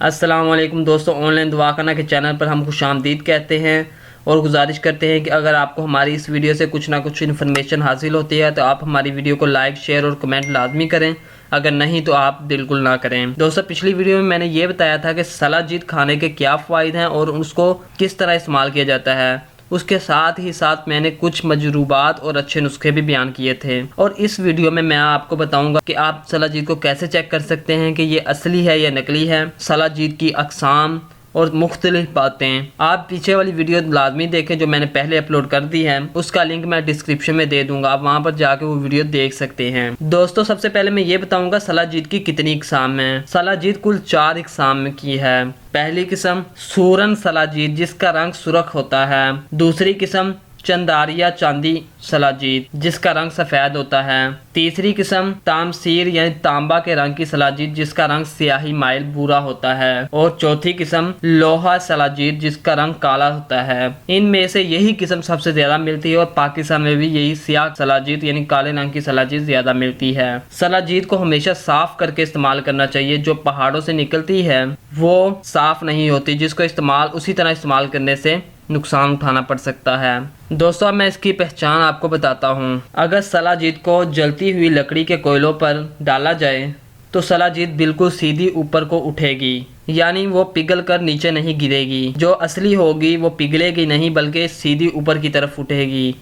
अस्सलाम वालेकुम दोस्तों, ऑनलाइन दुआ करना के चैनल पर हम खुशामदीद कहते हैं और गुजारिश करते हैं कि अगर आपको हमारी इस वीडियो से कुछ ना कुछ इन्फॉर्मेशन हासिल होती है तो आप हमारी वीडियो को लाइक, शेयर और कमेंट लाजमी करें। अगर नहीं तो आप बिल्कुल ना करें। दोस्तों, पिछली वीडियो में मैंने ये बताया था कि सलाजीत खाने के क्या फ़ायदे हैं और उसको किस तरह इस्तेमाल किया जाता है। उसके साथ ही साथ मैंने कुछ मजरूबात और अच्छे नुस्खे भी बयान किए थे। और इस वीडियो में मैं आपको बताऊंगा कि आप सलाजीत को कैसे चेक कर सकते हैं कि ये असली है या नकली है, सलाजीत की अक़साम और मुख्तलिफ बातें। आप पीछे वाली वीडियो लाजमी देखें जो मैंने पहले अपलोड कर दी है, उसका लिंक मैं डिस्क्रिप्शन में दे दूंगा, आप वहां पर जाके वो वीडियो देख सकते हैं। दोस्तों, सबसे पहले मैं ये बताऊंगा सलाजीत की कितनी इक़साम है। सलाजीत कुल 4 इक़साम की है। पहली किस्म सूरन सलाजीत जिसका रंग सुर्ख होता है। दूसरी किस्म चंदारिया चांदी सलाजीत जिसका रंग सफ़ेद होता है। तीसरी किस्म तामसीर यानी तांबा के रंग की सलाजीत जिसका रंग स्याही माइल भूरा होता है। और चौथी किस्म लोहा सलाजीत जिसका रंग काला होता है। इनमें से यही किस्म सबसे ज्यादा मिलती है और पाकिस्तान में भी यही स्याह सलाजीत यानी काले रंग की सलाजीत ज्यादा मिलती है। सलाजीत को हमेशा साफ करके इस्तेमाल करना चाहिए। जो पहाड़ों से निकलती है वो साफ नहीं होती, जिसको इस्तेमाल उसी तरह इस्तेमाल करने से नुकसान उठाना पड़ सकता है। दोस्तों, अब मैं इसकी पहचान आपको बताता हूँ। अगर सलाजीत को जलती हुई लकड़ी के कोयलों पर डाला जाए तो सलाजीत बिल्कुल सीधी ऊपर को उठेगी, यानी वो पिघल कर नीचे नहीं गिरेगी। जो असली होगी वो पिघलेगी नहीं बल्कि सीधी ऊपर की तरफ उठेगी,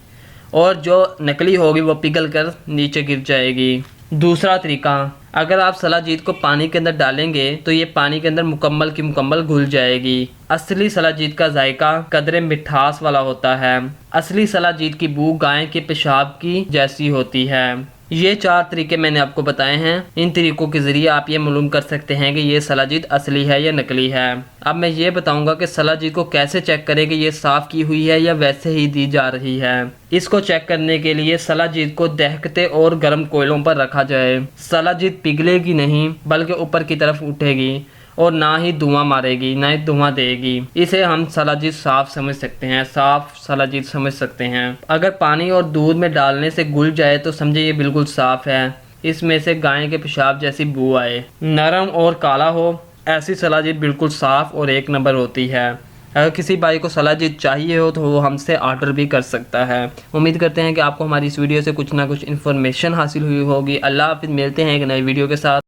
और जो नकली होगी वो पिघल कर नीचे गिर जाएगी। दूसरा तरीका, अगर आप सलाजीत को पानी के अंदर डालेंगे तो ये पानी के अंदर मुकम्मल की मुकम्मल घुल जाएगी। असली सलाजीत का जायका कदरे मिठास वाला होता है। असली सलाजीत की बू गाय के पेशाब की जैसी होती है। ये 4 तरीके मैंने आपको बताए हैं। इन तरीकों के ज़रिए आप ये मालूम कर सकते हैं कि ये सलाजीत असली है या नकली है। अब मैं ये बताऊंगा कि सलाजीत को कैसे चेक करें कि ये साफ़ की हुई है या वैसे ही दी जा रही है। इसको चेक करने के लिए सलाजीत को दहकते और गर्म कोयलों पर रखा जाए। सलाजीत पिघलेगी नहीं बल्कि ऊपर की तरफ उठेगी और ना ही धुआं मारेगी ना ही धुआं देगी। इसे हम सलाजीत साफ समझ सकते हैं, साफ सलाजीत समझ सकते हैं। अगर पानी और दूध में डालने से घुल जाए तो समझे ये बिल्कुल साफ है। इसमें से गाय के पेशाब जैसी बू आए, नरम और काला हो, ऐसी सलाजीत बिल्कुल साफ और 1 नंबर होती है। अगर किसी भाई को सलाजीत चाहिए हो तो वो हमसे ऑर्डर भी कर सकता है। उम्मीद करते हैं कि आपको हमारी इस वीडियो से कुछ ना कुछ इन्फॉर्मेशन हासिल हुई होगी। अल्लाह हाफिज़, मिलते हैं एक नई वीडियो के साथ।